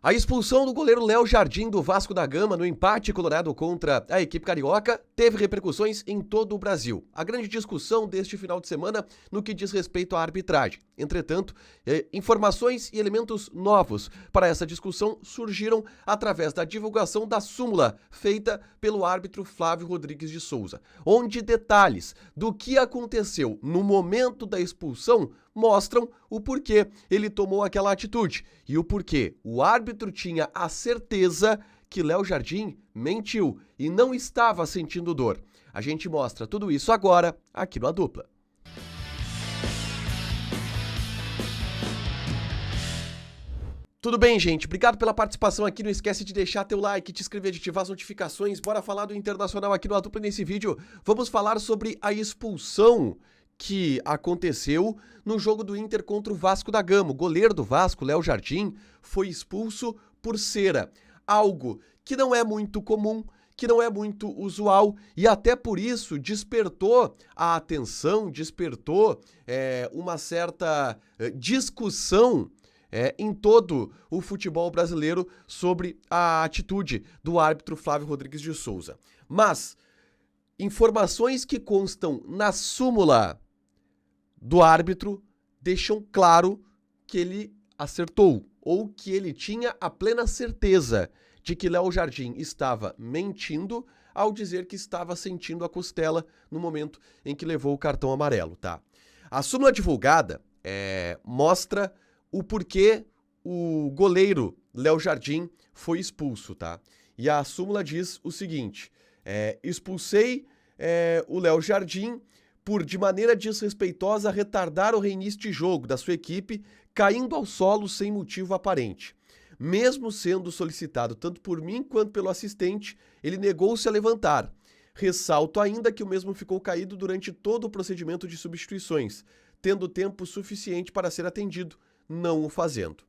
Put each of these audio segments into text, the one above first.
A expulsão do goleiro Léo Jardim do Vasco da Gama no empate colorado contra a equipe carioca teve repercussões em todo o Brasil. A grande discussão deste final de semana no que diz respeito à arbitragem. Entretanto, informações e elementos novos para essa discussão surgiram através da divulgação da súmula feita pelo árbitro Flávio Rodrigues de Souza, onde detalhes do que aconteceu no momento da expulsão mostram o porquê ele tomou aquela atitude e o porquê o árbitro tinha a certeza que Léo Jardim mentiu e não estava sentindo dor. A gente mostra tudo isso agora aqui no A Dupla. Tudo bem, gente? Obrigado pela participação aqui. Não esquece de deixar teu like, te inscrever, de ativar as notificações. Bora falar do Internacional aqui no A Dupla nesse vídeo. Vamos falar sobre a expulsão que aconteceu no jogo do Inter contra o Vasco da Gama. O goleiro do Vasco, Léo Jardim, foi expulso por cera. Algo que não é muito comum, que não é muito usual e até por isso despertou a atenção, despertou uma certa discussão em todo o futebol brasileiro sobre a atitude do árbitro Flávio Rodrigues de Souza. Mas informações que constam na súmula do árbitro deixam claro que ele acertou ou que ele tinha a plena certeza de que Léo Jardim estava mentindo ao dizer que estava sentindo a costela no momento em que levou o cartão amarelo, tá? A súmula divulgada mostra o porquê o goleiro Léo Jardim foi expulso, tá? E a súmula diz o seguinte: expulsei o Léo Jardim por, de maneira desrespeitosa, retardar o reinício de jogo da sua equipe, caindo ao solo sem motivo aparente. Mesmo sendo solicitado tanto por mim quanto pelo assistente, ele negou-se a levantar. Ressalto ainda que o mesmo ficou caído durante todo o procedimento de substituições, tendo tempo suficiente para ser atendido, não o fazendo.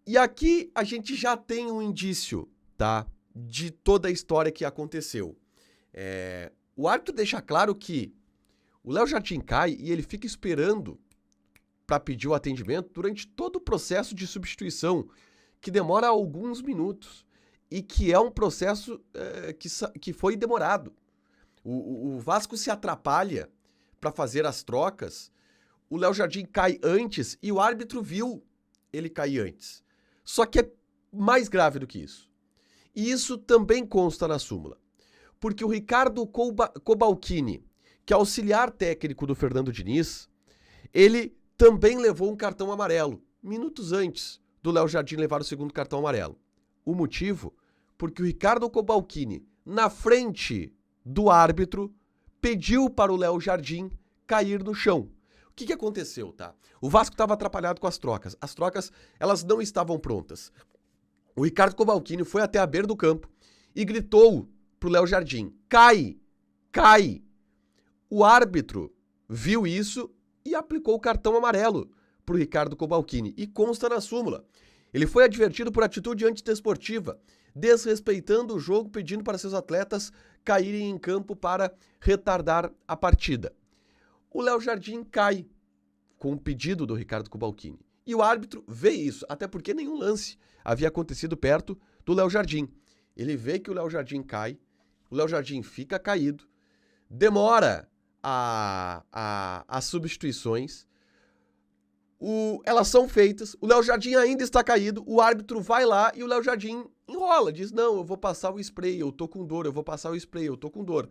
E aqui a gente já tem um indício, tá, de toda a história que aconteceu. O árbitro deixa claro que o Léo Jardim cai e ele fica esperando para pedir o atendimento durante todo o processo de substituição, que demora alguns minutos e que é um processo que foi demorado. O Vasco se atrapalha para fazer as trocas, o Léo Jardim cai antes e o árbitro viu ele cair antes. Só que é mais grave do que isso. E isso também consta na súmula. Porque o Ricardo Cobalcini, que é auxiliar técnico do Fernando Diniz, ele também levou um cartão amarelo, minutos antes do Léo Jardim levar o segundo cartão amarelo. O motivo? Porque o Ricardo Cobalcini, na frente do árbitro, pediu para o Léo Jardim cair no chão. O que aconteceu, tá? O Vasco estava atrapalhado com as trocas. As trocas, elas não estavam prontas. O Ricardo Cobalcini foi até a beira do campo e gritou pro Léo Jardim: cai! Cai! O árbitro viu isso e aplicou o cartão amarelo pro Ricardo Cobalcini. E consta na súmula. Ele foi advertido por atitude antidesportiva, desrespeitando o jogo, pedindo para seus atletas caírem em campo para retardar a partida. O Léo Jardim cai com o pedido do Ricardo Cobalcini. E o árbitro vê isso, até porque nenhum lance havia acontecido perto do Léo Jardim. Ele vê que o Léo Jardim cai, o Léo Jardim fica caído, demora as substituições, elas são feitas, o Léo Jardim ainda está caído, o árbitro vai lá e o Léo Jardim enrola, diz: não, eu vou passar o spray, eu tô com dor, eu vou passar o spray, eu tô com dor.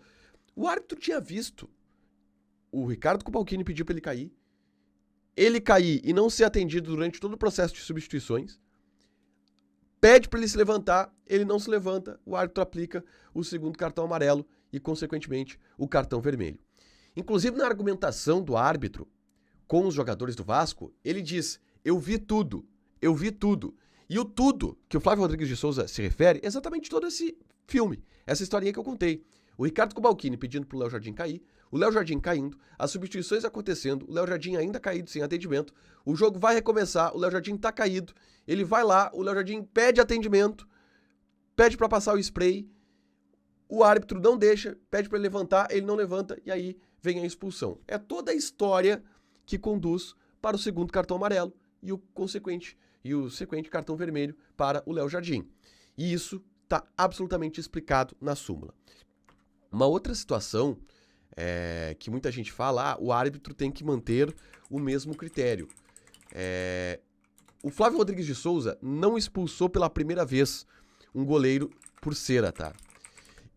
O árbitro tinha visto o Ricardo Cobalcini pedir para ele cair e não ser atendido durante todo o processo de substituições, pede para ele se levantar, ele não se levanta, o árbitro aplica o segundo cartão amarelo e, consequentemente, o cartão vermelho. Inclusive, na argumentação do árbitro com os jogadores do Vasco, ele diz: eu vi tudo, eu vi tudo. E o tudo que o Flávio Rodrigues de Souza se refere é exatamente todo esse filme, essa historinha que eu contei. O Ricardo Cobalcini pedindo pro Léo Jardim cair, o Léo Jardim caindo, as substituições acontecendo, o Léo Jardim ainda caído sem atendimento, o jogo vai recomeçar, o Léo Jardim tá caído, ele vai lá, o Léo Jardim pede atendimento, pede para passar o spray, o árbitro não deixa, pede para ele levantar, ele não levanta e aí vem a expulsão. É toda a história que conduz para o segundo cartão amarelo e e o sequente cartão vermelho para o Léo Jardim. E isso está absolutamente explicado na súmula. Uma outra situação que muita gente fala, o árbitro tem que manter o mesmo critério. O Flávio Rodrigues de Souza não expulsou pela primeira vez um goleiro por cera, tá?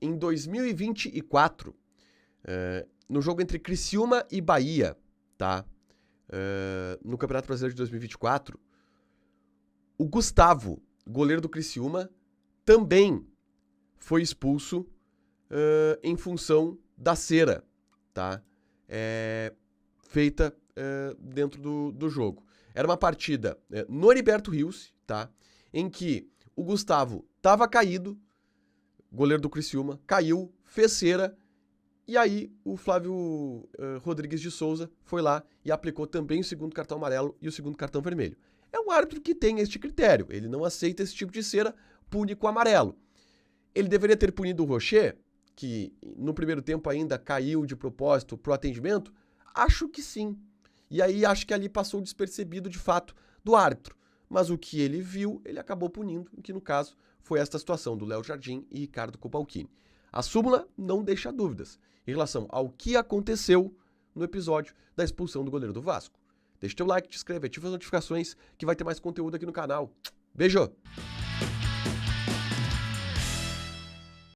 Em 2024, no jogo entre Criciúma e Bahia, tá? No Campeonato Brasileiro de 2024, o Gustavo, goleiro do Criciúma, também foi expulso em função da cera, tá? Feita dentro do jogo. Era uma partida no Heriberto Rios, tá? Em que o Gustavo estava caído, goleiro do Criciúma, caiu, fez cera, e aí o Flávio Rodrigues de Souza foi lá e aplicou também o segundo cartão amarelo e o segundo cartão vermelho. É um árbitro que tem este critério, ele não aceita esse tipo de cera, pune com amarelo. Ele deveria ter punido o Rocher, que no primeiro tempo ainda caiu de propósito pro atendimento? Acho que sim. E aí acho que ali passou despercebido de fato do árbitro. Mas o que ele viu, ele acabou punindo, que no caso foi esta situação do Léo Jardim e Ricardo Copalcini. A súmula não deixa dúvidas em relação ao que aconteceu no episódio da expulsão do goleiro do Vasco. Deixa teu like, te inscreve, ativa as notificações que vai ter mais conteúdo aqui no canal. Beijo!